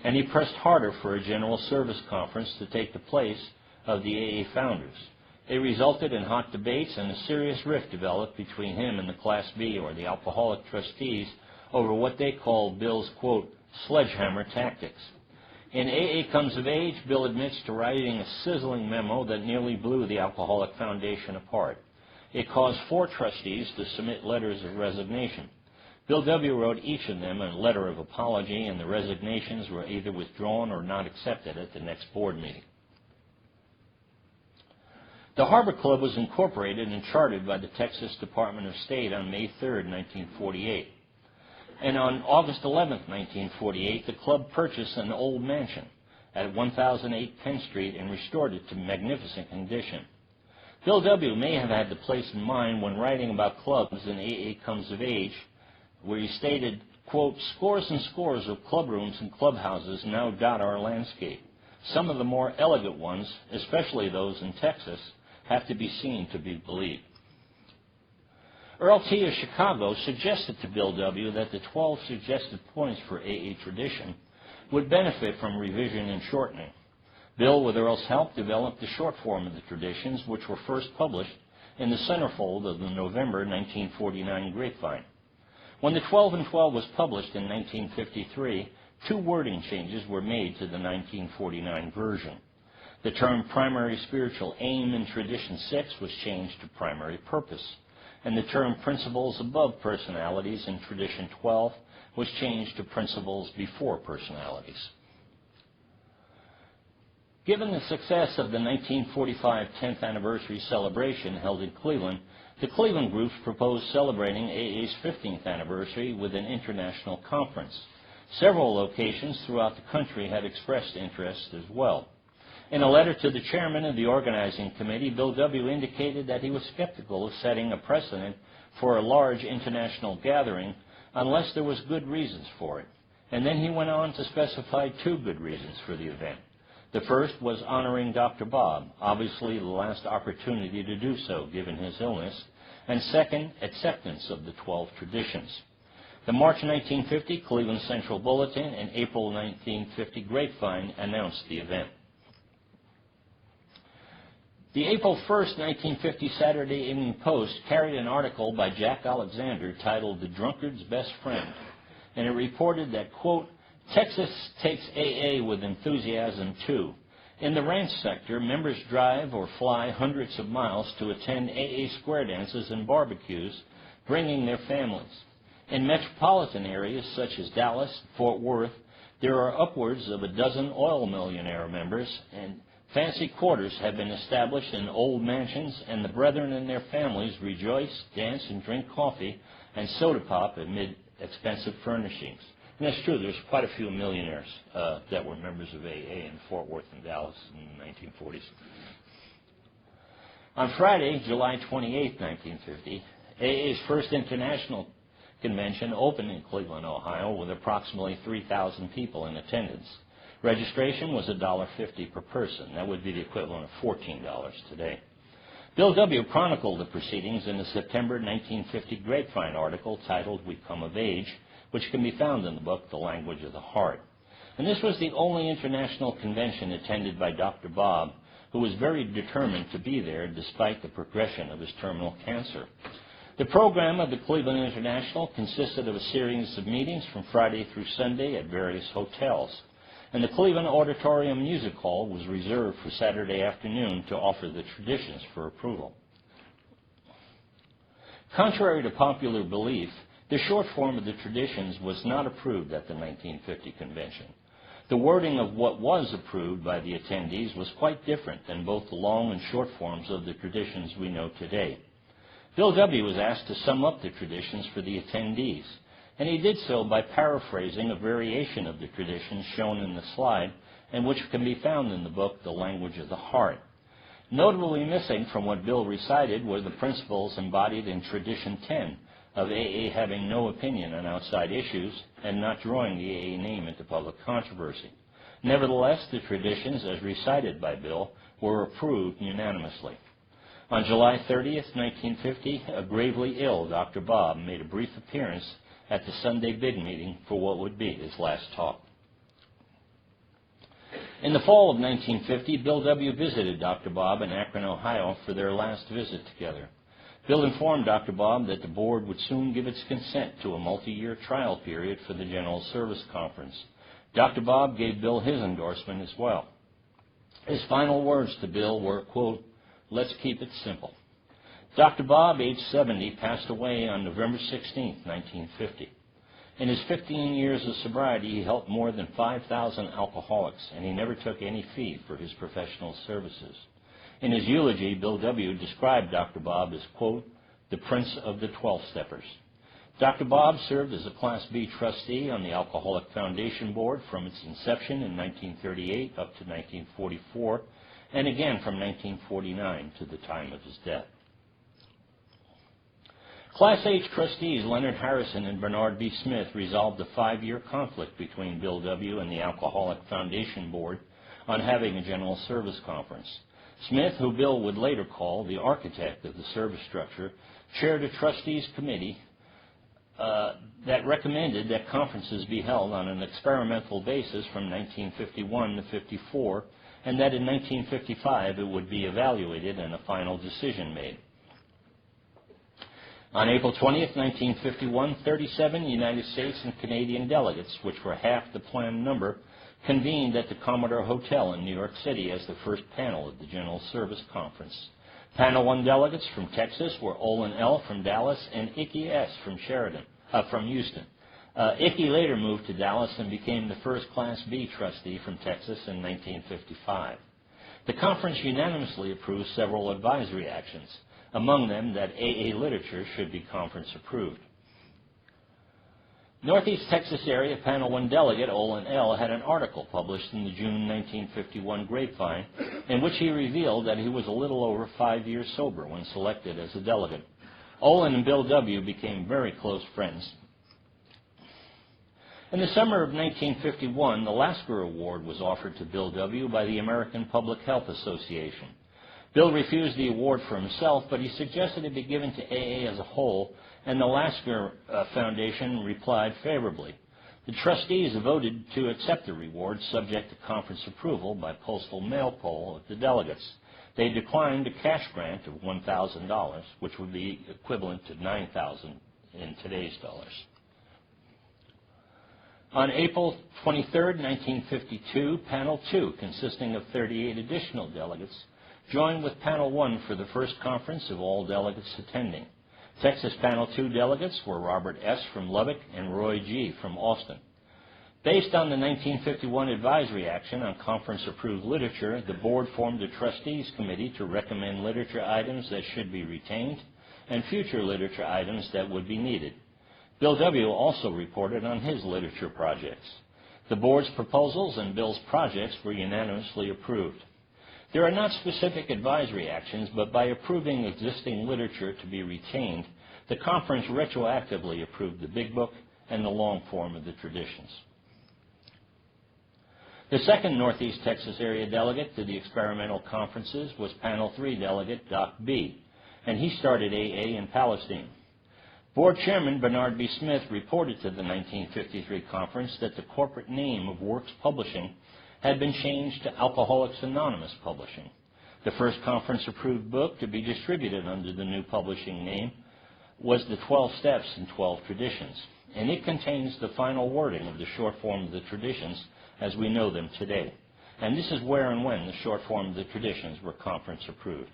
and he pressed harder for a General Service Conference to take the place of the AA founders. It resulted in hot debates, and a serious rift developed between him and the Class B, or the alcoholic trustees, over what they called Bill's, quote, sledgehammer tactics. In AA Comes of Age, Bill admits to writing a sizzling memo that nearly blew the Alcoholic Foundation apart. It caused 4 trustees to submit letters of resignation. Bill W. wrote each of them a letter of apology, and the resignations were either withdrawn or not accepted at the next board meeting. The Harbor Club was incorporated and chartered by the Texas Department of State on May 3, 1948. And on August 11, 1948, the club purchased an old mansion at 1008 Penn Street and restored it to magnificent condition. Bill W. may have had the place in mind when writing about clubs in AA Comes of Age, where he stated, quote, "Scores and scores of clubrooms and clubhouses now dot our landscape. Some of the more elegant ones, especially those in Texas, have to be seen to be believed." Earl T. of Chicago suggested to Bill W. that the 12 suggested points for AA tradition would benefit from revision and shortening. Bill, with Earl's help, developed the short form of the traditions, which were first published in the centerfold of the November 1949 Grapevine. When the 12 and 12 was published in 1953, 2 wording changes were made to the 1949 version. The term primary spiritual aim in Tradition 6 was changed to primary purpose, and the term principles above personalities in Tradition 12 was changed to principles before personalities. Given the success of the 1945 10th anniversary celebration held in Cleveland, the Cleveland groups proposed celebrating AA's 15th anniversary with an international conference. Several locations throughout the country had expressed interest as well. In a letter to the chairman of the organizing committee, Bill W. indicated that he was skeptical of setting a precedent for a large international gathering unless there was good reasons for it. And then he went on to specify 2 good reasons for the event. The first was honoring Dr. Bob, obviously the last opportunity to do so given his illness, and second, acceptance of the 12 traditions. The March 1950 Cleveland Central Bulletin and April 1950 Grapevine announced the event. The April 1, 1950 Saturday Evening Post carried an article by Jack Alexander titled "The Drunkard's Best Friend," and it reported that, quote, "Texas takes AA with enthusiasm too. In the ranch sector, members drive or fly hundreds of miles to attend AA square dances and barbecues, bringing their families. In metropolitan areas such as Dallas, Fort Worth, there are upwards of a dozen oil millionaire members, and fancy quarters have been established in old mansions, and the brethren and their families rejoice, dance, and drink coffee and soda pop amid expensive furnishings." And that's true. There's quite a few millionaires that were members of AA in Fort Worth and Dallas in the 1940s. On Friday, July 28, 1950, AA's first international convention opened in Cleveland, Ohio, with approximately 3,000 people in attendance. Registration was $1.50 per person. That would be the equivalent of $14 today. Bill W. chronicled the proceedings in the September 1950 Grapevine article titled "We Come of Age," which can be found in the book The Language of the Heart. And this was the only international convention attended by Dr. Bob, who was very determined to be there despite the progression of his terminal cancer. The program of the Cleveland International consisted of a series of meetings from Friday through Sunday at various hotels. And the Cleveland Auditorium Music Hall was reserved for Saturday afternoon to offer the traditions for approval. Contrary to popular belief, the short form of the traditions was not approved at the 1950 convention. The wording of what was approved by the attendees was quite different than both the long and short forms of the traditions we know today. Bill W. was asked to sum up the traditions for the attendees, and he did so by paraphrasing a variation of the traditions shown in the slide, and which can be found in the book The Language of the Heart. Notably missing from what Bill recited were the principles embodied in Tradition 10, of AA having no opinion on outside issues and not drawing the AA name into public controversy. Nevertheless, the traditions, as recited by Bill, were approved unanimously. On July 30th, 1950, a gravely ill Dr. Bob made a brief appearance at the Sunday big meeting for what would be his last talk. In the fall of 1950, Bill W. visited Dr. Bob in Akron, Ohio for their last visit together. Bill informed Dr. Bob that the board would soon give its consent to a multi-year trial period for the General Service Conference. Dr. Bob gave Bill his endorsement as well. His final words to Bill were, quote, "Let's keep it simple." Dr. Bob, age 70, passed away on November 16, 1950. In his 15 years of sobriety, he helped more than 5,000 alcoholics, and he never took any fee for his professional services. In his eulogy, Bill W. described Dr. Bob as, quote, "the Prince of the 12-steppers." Dr. Bob served as a Class B trustee on the Alcoholic Foundation Board from its inception in 1938 up to 1944, and again from 1949 to the time of his death. Class H trustees Leonard Harrison and Bernard B. Smith resolved a 5-year conflict between Bill W. and the Alcoholic Foundation Board on having a general service conference. Smith, who Bill would later call the architect of the service structure, chaired a trustees committee that recommended that conferences be held on an experimental basis from 1951 to 54, and that in 1955 it would be evaluated and a final decision made. On April 20th, 1951, 37 United States and Canadian delegates, which were half the planned number, convened at the Commodore Hotel in New York City as the first panel of the General Service Conference. Panel 1 delegates from Texas were Olin L. from Dallas and Icky S. from Houston. Icky later moved to Dallas and became the first Class B trustee from Texas in 1955. The conference unanimously approved several advisory actions, among them that AA literature should be conference approved. Northeast Texas area Panel 1 delegate Olin L. had an article published in the June 1951 Grapevine in which he revealed that he was a little over 5 years sober when selected as a delegate. Olin and Bill W. became very close friends. In the summer of 1951, the Lasker Award was offered to Bill W. by the American Public Health Association. Bill refused the award for himself, but he suggested it be given to AA as a whole, and the Lasker Foundation replied favorably. The trustees voted to accept the reward subject to conference approval by postal mail poll of the delegates. They declined a cash grant of $1,000, which would be equivalent to $9,000 in today's dollars. On April 23, 1952, Panel 2, consisting of 38 additional delegates, joined with Panel 1 for the first conference of all delegates attending. Texas Panel 2 delegates were Robert S. from Lubbock and Roy G. from Austin. Based on the 1951 advisory action on conference-approved literature, the board formed a trustees committee to recommend literature items that should be retained and future literature items that would be needed. Bill W. also reported on his literature projects. The board's proposals and Bill's projects were unanimously approved. There are not specific advisory actions, but by approving existing literature to be retained, the conference retroactively approved the Big Book and the long form of the traditions. The second Northeast Texas area delegate to the experimental conferences was Panel 3 delegate Doc B., and he started AA in Palestine. Board Chairman Bernard B. Smith reported to the 1953 conference that the corporate name of Works Publishing had been changed to Alcoholics Anonymous Publishing. The first conference-approved book to be distributed under the new publishing name was The 12 Steps and 12 Traditions, and it contains the final wording of the short form of the traditions as we know them today. And this is where and when the short form of the traditions were conference-approved.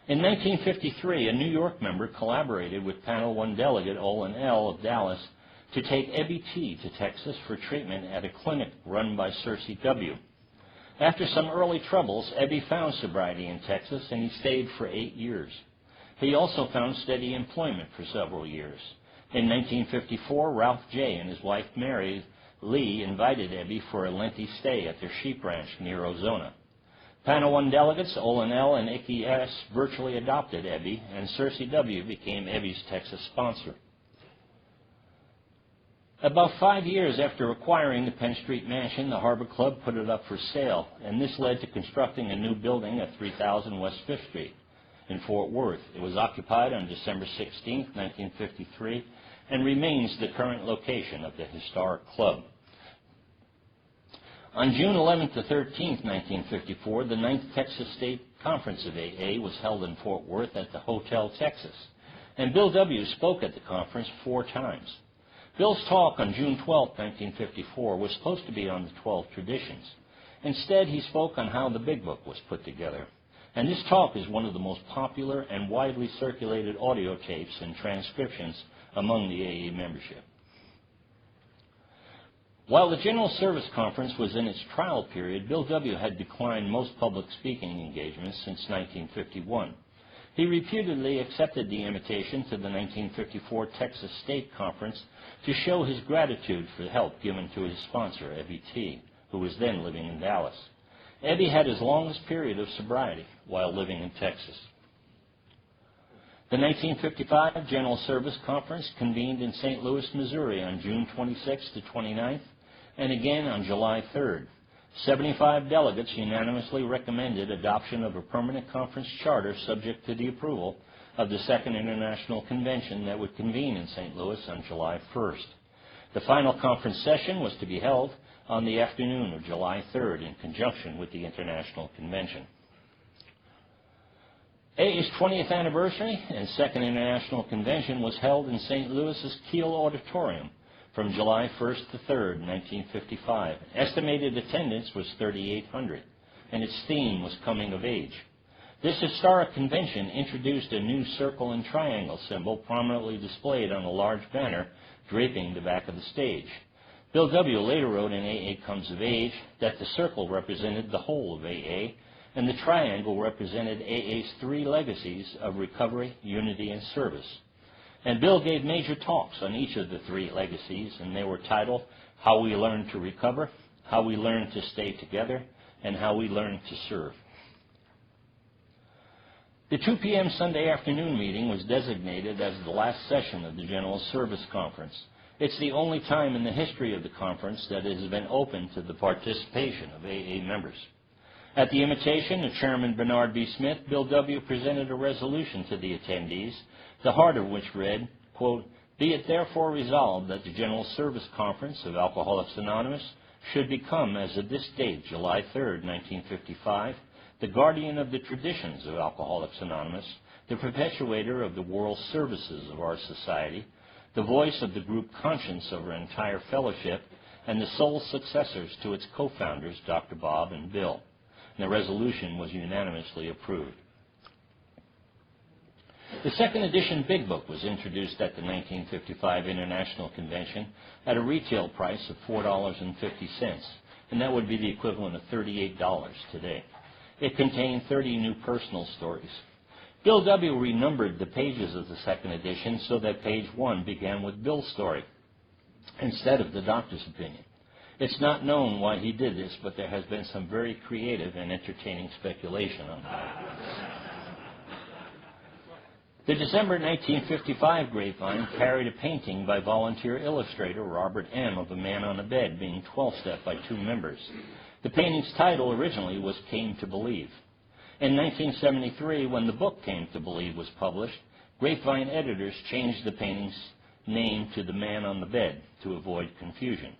In 1953, a New York member collaborated with Panel 1 delegate Olin L. of Dallas to take Ebby T. to Texas for treatment at a clinic run by Circe W. After some early troubles, Ebby found sobriety in Texas, and he stayed for 8 years. He also found steady employment for several years. In 1954, Ralph J. and his wife Mary Lee invited Ebby for a lengthy stay at their sheep ranch near Ozona. Panel 1 delegates Olin L. and Icky S. virtually adopted Ebby, and Circe W. became Ebby's Texas sponsor. About 5 years after acquiring the Penn Street Mansion, the Harbor Club put it up for sale, and this led to constructing a new building at 3000 West 5th Street in Fort Worth. It was occupied on December 16, 1953, and remains the current location of the historic club. On June 11 to 13, 1954, the 9th Texas State Conference of AA was held in Fort Worth at the Hotel Texas, and Bill W. spoke at the conference 4 times. Bill's talk on June 12, 1954 was supposed to be on the 12 traditions. Instead, he spoke on how the Big Book was put together. And this talk is one of the most popular and widely circulated audio tapes and transcriptions among the AA membership. While the General Service Conference was in its trial period, Bill W. had declined most public speaking engagements since 1951. He reputedly accepted the invitation to the 1954 Texas State Conference to show his gratitude for the help given to his sponsor, Ebby T., who was then living in Dallas. Ebby had his longest period of sobriety while living in Texas. The 1955 General Service Conference convened in St. Louis, Missouri on June 26 to 29th, and again on July 3rd. 75 delegates unanimously recommended adoption of a permanent conference charter subject to the approval of the Second International Convention that would convene in St. Louis on July 1st. The final conference session was to be held on the afternoon of July 3rd in conjunction with the International Convention. AA's 20th anniversary and Second International Convention was held in St. Louis's Kiel Auditorium from July 1st to 3rd, 1955. Estimated attendance was 3,800, and its theme was Coming of Age. This historic convention introduced a new circle and triangle symbol prominently displayed on a large banner draping the back of the stage. Bill W. later wrote in AA Comes of Age that the circle represented the whole of AA, and the triangle represented AA's three legacies of recovery, unity, and service. And Bill gave major talks on each of the three legacies, and they were titled How We Learn to Recover, How We Learn to Stay Together, and How We Learn to Serve. The 2 p.m. Sunday afternoon meeting was designated as the last session of the General Service Conference. It's the only time in the history of the conference that it has been open to the participation of AA members. At the invitation of Chairman Bernard B. Smith, Bill W. presented a resolution to the attendees, the heart of which read, quote, "Be it therefore resolved that the General Service Conference of Alcoholics Anonymous should become, as of this date, July 3rd, 1955, the guardian of the traditions of Alcoholics Anonymous, the perpetuator of the moral services of our society, the voice of the group conscience of our entire fellowship, and the sole successors to its co-founders, Dr. Bob and Bill." And the resolution was unanimously approved. The second edition Big Book was introduced at the 1955 International Convention at a retail price of $4.50, and that would be the equivalent of $38 today. It contained 30 new personal stories. Bill W. renumbered the pages of the second edition so that page 1 began with Bill's story instead of the doctor's opinion. It's not known why he did this, but there has been some very creative and entertaining speculation on that. The December 1955 grapevine carried a painting by volunteer illustrator Robert M. of a man on a bed being 12-stepped by 2 members. The painting's title originally was Came to Believe. In 1973, when the book Came to Believe was published, grapevine editors changed the painting's name to The Man on the Bed to avoid confusion.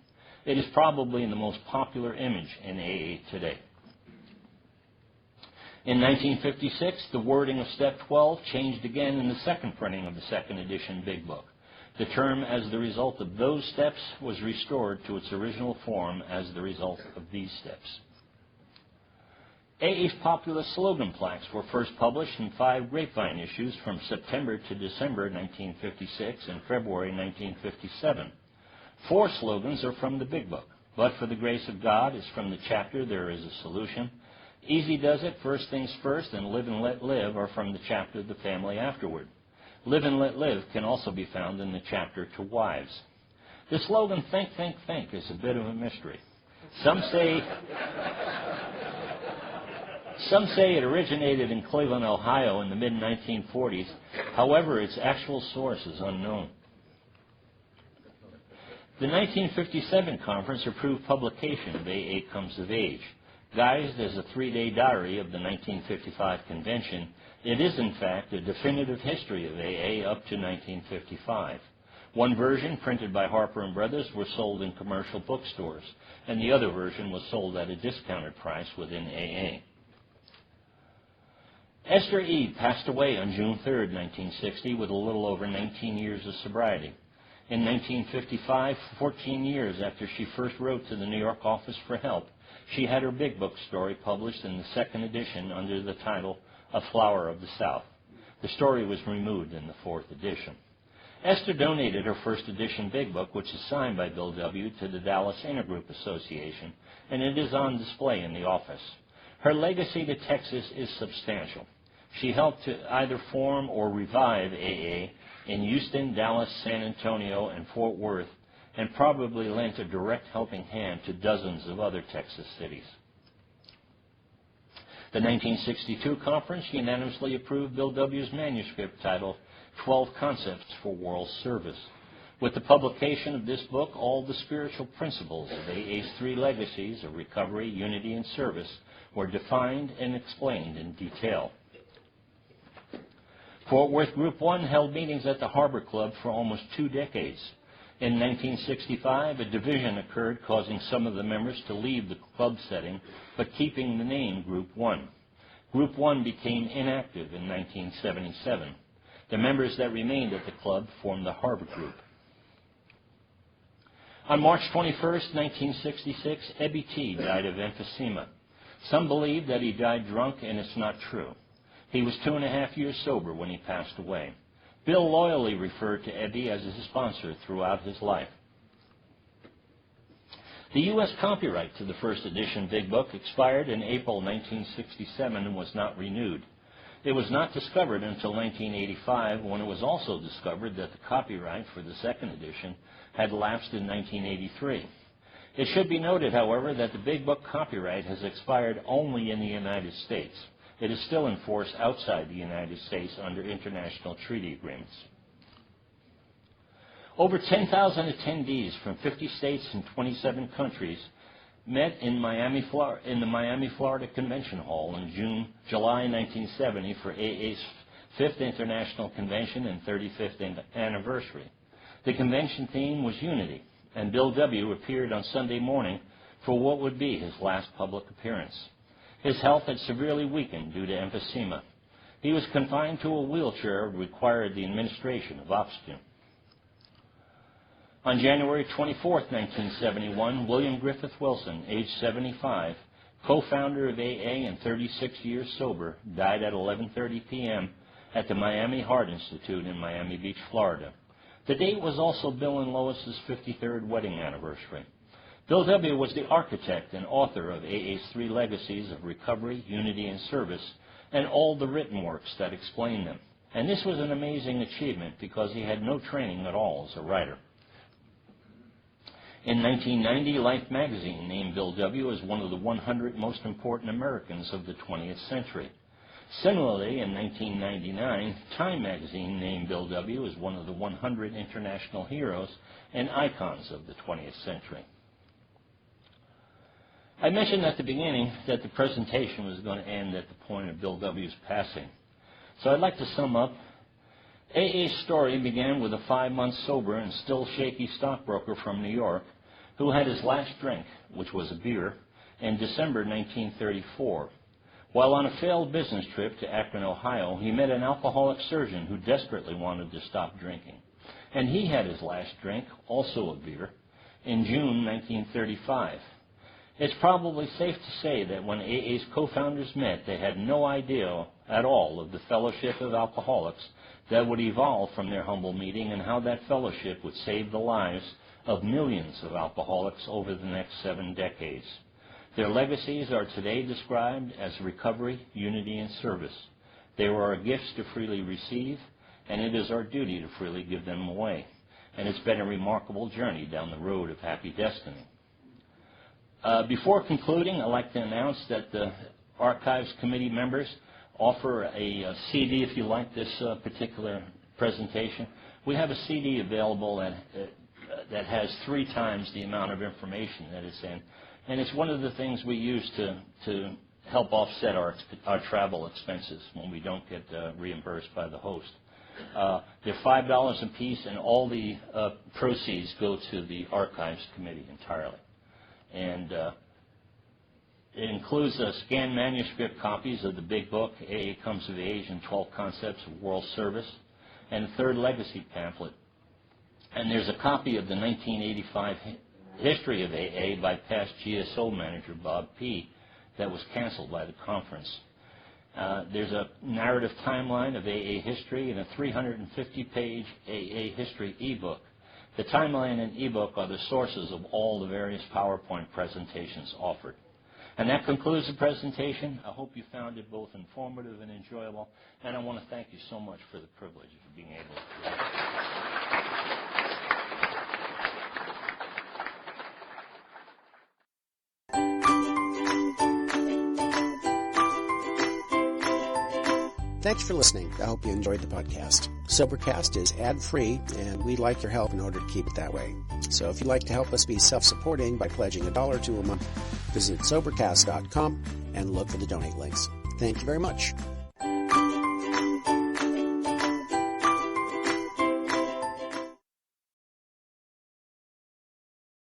It is probably the most popular image in AA today. In 1956, the wording of Step 12 changed again in the second printing of the second edition Big Book. The term as the result of those steps was restored to its original form as the result of these steps. AA's popular slogan plaques were first published in 5 grapevine issues from September to December 1956 and February 1957. 4 slogans are from the Big Book. But for the grace of God is from the chapter There is a Solution. Easy Does It, First Things First, and Live and Let Live are from the chapter The Family Afterward. Live and Let Live can also be found in the chapter To Wives. The slogan Think, Think, Think is a bit of a mystery. Some say it originated in Cleveland, Ohio in the mid-1940s. However, its actual source is unknown. The 1957 conference approved publication of AA Comes of Age. Guised as a 3-day diary of the 1955 convention, it is in fact a definitive history of AA up to 1955. One version, printed by Harper & Brothers, was sold in commercial bookstores, and the other version was sold at a discounted price within AA. Esther E. passed away on June 3, 1960, with a little over 19 years of sobriety. In 1955, 14 years after she first wrote to the New York office for help, she had her big book story published in the second edition under the title A Flower of the South. The story was removed in the fourth edition. Esther donated her first edition big book, which is signed by Bill W., to the Dallas Intergroup Association, and it is on display in the office. Her legacy to Texas is substantial. She helped to either form or revive AA in Houston, Dallas, San Antonio, and Fort Worth, and probably lent a direct helping hand to dozens of other Texas cities. The 1962 conference unanimously approved Bill W.'s manuscript titled 12 Concepts for World Service. With the publication of this book, all the spiritual principles of AA's three legacies of recovery, unity, and service were defined and explained in detail. Fort Worth Group 1 held meetings at the Harbor Club for almost 2 decades. In 1965, a division occurred, causing some of the members to leave the club setting, but keeping the name Group 1. Group 1 became inactive in 1977. The members that remained at the club formed the Harbor Group. On March 21, 1966, Ebby T. died of emphysema. Some believe that he died drunk, and it's not true. He was 2.5 years sober when he passed away. Bill loyally referred to Ebby as his sponsor throughout his life. The U.S. copyright to the first edition Big Book expired in April 1967 and was not renewed. It was not discovered until 1985, when it was also discovered that the copyright for the second edition had lapsed in 1983. It should be noted, however, that the Big Book copyright has expired only in the United States. It is still in force outside the United States under international treaty agreements. Over 10,000 attendees from 50 states and 27 countries met in the Miami, Florida Convention Hall in July 1970 for AA's 5th International Convention and 35th anniversary. The convention theme was unity, and Bill W. appeared on Sunday morning for what would be his last public appearance. His health had severely weakened due to emphysema. He was confined to a wheelchair and required the administration of oxygen. On January 24, 1971, William Griffith Wilson, age 75, co-founder of AA and 36 years sober, died at 11:30 p.m. at the Miami Heart Institute in Miami Beach, Florida. The date was also Bill and Lois's 53rd wedding anniversary. Bill W. was the architect and author of AA's three legacies of recovery, unity, and service, and all the written works that explain them. And this was an amazing achievement because he had no training at all as a writer. In 1990, Life magazine named Bill W. as one of the 100 most important Americans of the 20th century. Similarly, in 1999, Time magazine named Bill W. as one of the 100 international heroes and icons of the 20th century. I mentioned at the beginning that the presentation was going to end at the point of Bill W.'s passing. So I'd like to sum up. AA's story began with a 5-month sober and still shaky stockbroker from New York who had his last drink, which was a beer, in December 1934. While on a failed business trip to Akron, Ohio, he met an alcoholic surgeon who desperately wanted to stop drinking. And he had his last drink, also a beer, in June 1935. It's probably safe to say that when AA's co-founders met, they had no idea at all of the fellowship of alcoholics that would evolve from their humble meeting and how that fellowship would save the lives of millions of alcoholics over the next 7 decades. Their legacies are today described as recovery, unity, and service. They were our gifts to freely receive, and it is our duty to freely give them away. And it's been a remarkable journey down the road of happy destiny. Before concluding, I'd like to announce that the Archives Committee members offer a CD if you like this particular presentation. We have a CD available that has 3 times the amount of information that it's in. And it's one of the things we use to help offset our travel expenses when we don't get reimbursed by the host. They're $5 a piece, and all the proceeds go to the Archives Committee entirely. And it includes scanned manuscript copies of the Big Book, AA Comes of Age and 12 Concepts of World Service, and a 3rd legacy pamphlet And there's a copy of the 1985 History of AA by past GSO manager Bob P. that was canceled by the conference. There's a narrative timeline of AA history and a 350-page AA history ebook. The timeline and ebook are the sources of all the various PowerPoint presentations offered. And that concludes the presentation. I hope you found it both informative and enjoyable, and I want to thank you so much for the privilege of being able to do that. Thanks for listening. I hope you enjoyed the podcast. Sobercast is ad-free, and we'd like your help in order to keep it that way. So if you'd like to help us be self-supporting by pledging $1 or $2 a month, visit Sobercast.com and look for the donate links. Thank you very much.